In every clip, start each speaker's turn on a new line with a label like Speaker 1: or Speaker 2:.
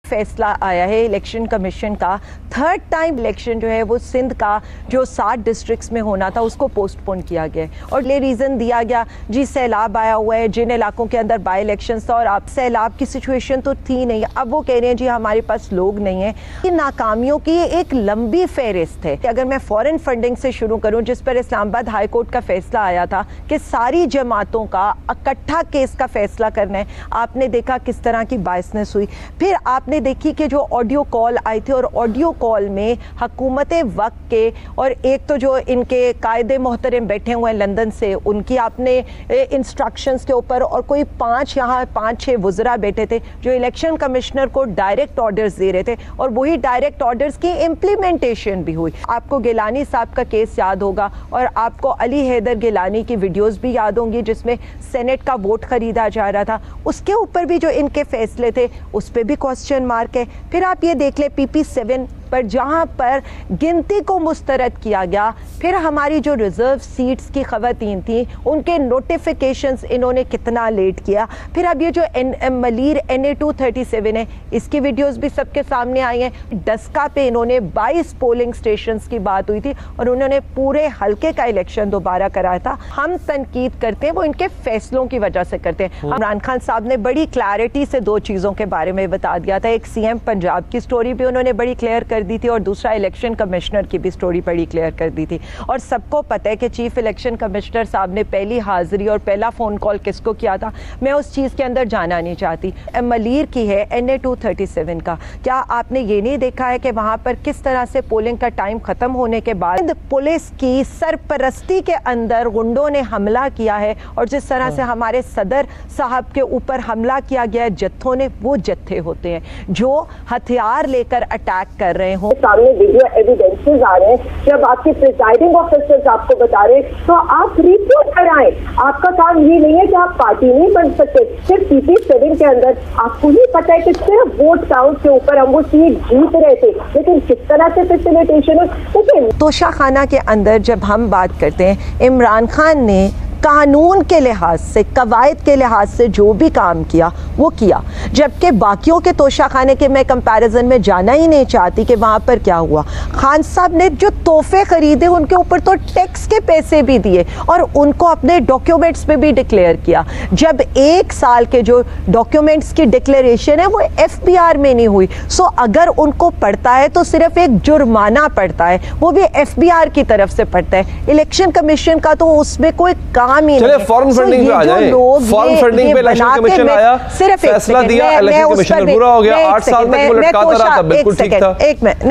Speaker 1: फैसला आया है इलेक्शन कमीशन का। थर्ड टाइम इलेक्शन जो है वो सिंध का जो 7 डिस्ट्रिक्ट्स में होना था उसको पोस्टपोन किया गया और ये रीज़न दिया गया जी सैलाब आया हुआ है, जिन इलाकों के अंदर बाई इलेक्शंस था और अब सैलाब की सिचुएशन तो थी नहीं, अब वो कह रहे हैं जी हमारे पास लोग नहीं है। ये नाकामियों की एक लंबी फहरिस्त है। अगर मैं फॉरेन फंडिंग से शुरू करूँ, जिस पर इस्लामाबाद हाई कोर्ट का फैसला आया था कि सारी जमातों का इकट्ठा केस का फैसला करना है, आपने देखा किस तरह की बायसनेस हुई। फिर आपने देखी कि जो ऑडियो कॉल आई थी और ऑडियो कॉल में हुकूमत वक्त के और एक तो जो इनके कायदे मोहतरम बैठे हुए हैं लंदन से, उनकी आपने इंस्ट्रक्शंस के ऊपर और कोई 5-6 वुज़रा बैठे थे जो इलेक्शन कमिश्नर को डायरेक्ट ऑर्डर्स दे रहे थे और वही डायरेक्ट ऑर्डर्स की इम्प्लीमेंटेशन भी हुई। आपको गिलानी साहब का केस याद होगा और आपको अली हैदर गिलानी की वीडियोस भी याद होंगी जिसमें सेनेट का वोट खरीदा जा रहा था, उसके ऊपर भी जो इनके फैसले थे उस पर भी क्वेश्चन मार्क है। फिर आप ये देख ले PP7 पर जहां पर गिनती को मुस्तरद किया गया, फिर हमारी जो रिजर्व सीट्स की खवातीन थी उनके नोटिफिकेशंस इन्होंने कितना लेट किया। फिर अब ये जो मलीर NA237 है इसकी वीडियोस भी सबके सामने आई हैं। डस्का पे इन्होंने 22 पोलिंग स्टेशंस की बात हुई थी और उन्होंने पूरे हल्के का इलेक्शन दोबारा कराया था। हम तनकीद करते हैं वो इनके फैसलों की वजह से करते हैं। इमरान खान साहब ने बड़ी क्लैरिटी से 2 चीज़ों के बारे में बता दिया था, एक CM पंजाब की स्टोरी भी उन्होंने बड़ी क्लियर कर दी थी और दूसरा इलेक्शन कमिश्नर की भी स्टोरी बड़ी क्लियर कर दी थी। और सबको पता है कि चीफ इलेक्शन कमिश्नर साहब ने पहली हाजिरी और पहला फ़ोन कॉल किसको किया था, मैं उस चीज़ के अंदर जाना नहीं चाहती। मलीर की है NA237 का, क्या आपने ये नहीं देखा है कि वहाँ पर किस तरह से पोलिंग का टाइम ख़त्म होने के बाद पुलिस की सरपरस्ती के अंदर गुंडों ने हमला किया है और जिस तरह से हमारे सदर साहब के ऊपर हमला किया गया है जत्थों ने, वो जत्थे होते हैं जो हथियार लेकर अटैक कर रहे हो।
Speaker 2: सामने वीडियो एविडेंसेस आ रहे हैं, जब आपके प्रिसाइडिंग ऑफिसर्स आपको बता रहे हैं तो आप रिपोर्ट कराएं। आपका काम ये नहीं है कि आप पार्टी नहीं बन सकते। सिर्फ PP7 के अंदर आपको ही पता है कि सिर्फ वोट काउंट के ऊपर हम वो सीट जीत रहे थे, लेकिन किस तरह से फैसिलिटेशन है।
Speaker 1: तोशाखाना के अंदर जब हम बात करते हैं, इमरान खान ने कानून के लिहाज से, कवायद के लिहाज से जो भी काम किया वो किया, जबकि बाकियों के तोशाखाने के मैं कंपैरिजन में जाना ही नहीं चाहती कि वहाँ पर क्या हुआ। खान साहब ने जो तोहफे खरीदे उनके ऊपर तो टैक्स के पैसे भी दिए और उनको अपने डॉक्यूमेंट्स में भी डिक्लेयर किया। जब 1 साल के जो डॉक्यूमेंट्स की डिक्लेरेशन है वो FBR में नहीं हुई, सो अगर उनको पड़ता है तो सिर्फ एक जुर्माना पड़ता है, वो भी FBR की तरफ से पड़ता है। इलेक्शन कमीशन का तो उसमें कोई
Speaker 3: चलिए फॉरेन फंडिंग पे आ जाए। फॉरेन फंडिंग पे इलेक्शन कमीशन आया, फैसला दिया, इलेक्शन कमीशन पूरा हो गया, 8 साल तक वो लटकाता रहा, तब बिल्कुल ठीक था।
Speaker 1: एक मिनट,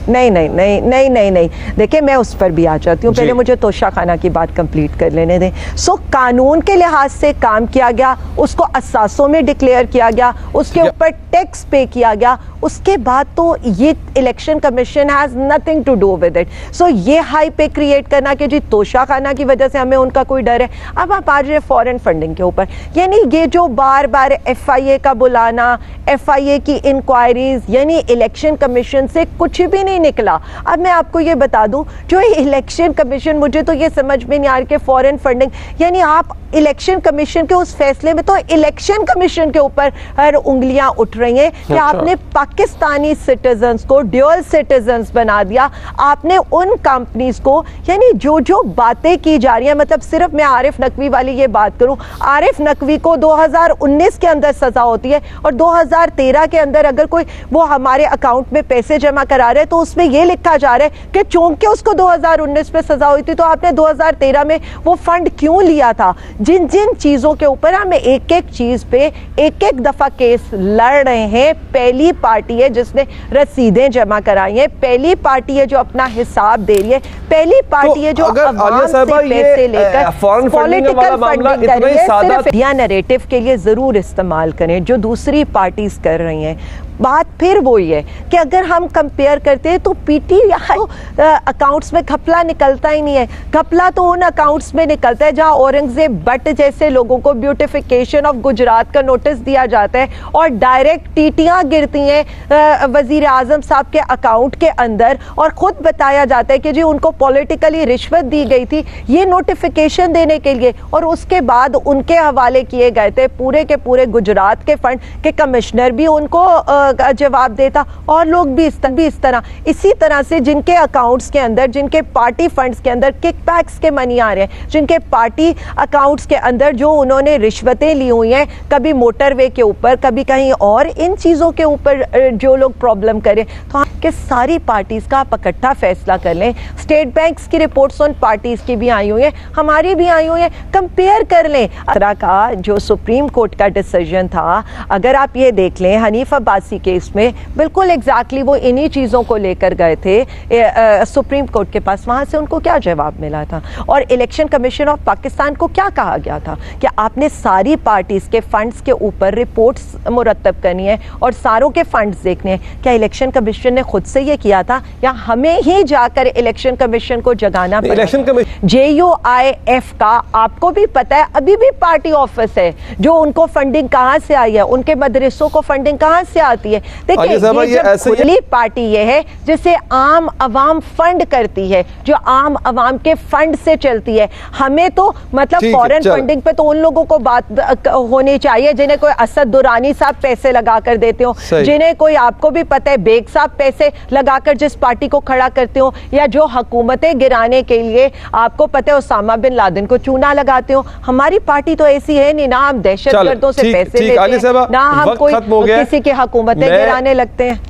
Speaker 1: नहीं, देखिए मैं उस पर भी आ जाती हूँ, पहले मुझे तोशाखाना की बात कंप्लीट कर लेने दें। सो कानून के लिहाज से काम किया गया, उसको असासों में डिक्लेयर किया गया, उसके ऊपर टैक्स पे किया गया, उसके बाद तो ये election commission has nothing to do with it. So ये हाइप पे क्रिएट करना कि जी तोशाखाना की वजह से हमें उनका कोई डर है। अब आप आ जाए फॉरेन फंडिंग के ऊपर, यानी ये जो बार बार FIA का बुलाना, FIA की इंक्वायरीज, यानी इलेक्शन कमीशन से कुछ भी नहीं निकला। अब मैं आपको ये बता दूं, जो इलेक्शन कमीशन, मुझे तो ये समझ में नहीं आ रहा कि फॉरेन फंडिंग, यानी आप इलेक्शन कमीशन के उस फैसले में तो इलेक्शन कमीशन के ऊपर हर उंगलियां उठ रही हैं कि आपने पाकिस्तानी सिटीजन्स को ड्यूअल सिटीजन्स बना दिया। आपने उन कंपनीज को, यानी जो जो बातें की जा रही हैं, मतलब सिर्फ मैं आरिफ नकवी वाली ये बात करूं, आरिफ नकवी को 2019 के अंदर सजा होती है और 2013 के अंदर अगर कोई वो हमारे अकाउंट में पैसे जमा करा रहे तो उसमें ये लिखा जा रहा है कि चूंकि उसको 2019 में सजा हुई थी तो आपने 2013 में वो फंड क्यों लिया था। जिन जिन चीजों के ऊपर हम एक एक चीज पे एक एक दफा केस लड़ रहे हैं, पहली पार्टी है जिसने रसीदें जमा कराई हैं, पहली पार्टी है जो अपना हिसाब दे रही है, पहली पार्टी है जो अवाम से पैसे लेकर पॉलिटिकल फंडिंग कर रही है। सिर्फ मीडिया नैरेटिव के लिए जरूर इस्तेमाल करें जो दूसरी पार्टीज कर रही हैं। बात फिर वही है कि अगर हम कंपेयर करते हैं तो अकाउंट्स में घपला निकलता ही नहीं है। घपला तो उन अकाउंट्स में निकलता है जहां औरंगजेब भट्ट जैसे लोगों को ब्यूटिफिकेशन ऑफ गुजरात का नोटिस दिया जाता है और डायरेक्ट टीटियां गिरती हैं वजीर आजम साहब के अकाउंट के अंदर और खुद बताया जाता है कि जी उनको पॉलिटिकली रिश्वत दी गई थी ये नोटिफिकेशन देने के लिए, और उसके बाद उनके हवाले किए गए थे पूरे के पूरे गुजरात के फंड के कमिश्नर भी उनको जवाब देता और लोग भी इस तरह। इसी तरह से जिनके अकाउंट्स के अंदर, जिनके पार्टी फंड्स के अंदर किकबैक्स के मनी आ रहे हैं, जिनके पार्टी अकाउंट्स के अंदर जो उन्होंने रिश्वतें ली हुई हैं, कभी मोटरवे के ऊपर कभी कहीं और, इन चीज़ों के ऊपर जो लोग प्रॉब्लम करें, तो कि सारी पार्टीज का आप इकट्ठा फैसला कर लें। स्टेट बैंक्स की रिपोर्ट्स उन पार्टीज की भी आई हुई है, हमारी भी आई हुई है, कंपेयर कर लें। तरह का जो सुप्रीम कोर्ट का डिसीजन था, अगर आप ये देख लें हनीफ अब्बासी केस में बिल्कुल एग्जैक्टली वो इन्हीं चीज़ों को लेकर गए थे सुप्रीम कोर्ट के पास, वहाँ से उनको क्या जवाब मिला था। और इलेक्शन कमीशन ऑफ पाकिस्तान को क्या कहा गया था कि आपने सारी पार्टीज के फंड्स के ऊपर रिपोर्ट्स मुरतब करनी है और सारों के फंड्स देखने हैं। क्या इलेक्शन कमीशन ने खुद से ये किया था या हमें ही जाकर इलेक्शन कमीशन को जगाना पड़ा? इलेक्शन कमीशन JUIF का आपको भी पता है अभी भी पार्टी ऑफिस है, जो उनको फंडिंग कहां से आई है, उनके मदरसों को फंडिंग कहां से आती है। देखिए ये खुली पार्टी ये है जिसे आम अवाम फंड करती है, जो आम अवाम के फंड से चलती है। हमें तो मतलब फॉरेन फंडिंग पे तो उन लोगों को बात होनी चाहिए जिन्हें कोई असद दुरानी साहब पैसे लगा कर देते हो, जिन्हें कोई, आपको भी पता है, बेग साहब पैसे लगाकर जिस पार्टी को खड़ा करते हो, या जो हुकूमतें गिराने के लिए आपको पता है उसामा बिन लादेन को चूना लगाते हो। हमारी पार्टी तो ऐसी है नहीं, ना हम दहशतगर्दों से पैसे लेते हैं, ना हम कोई किसी की हुकूमतें गिराने लगते हैं।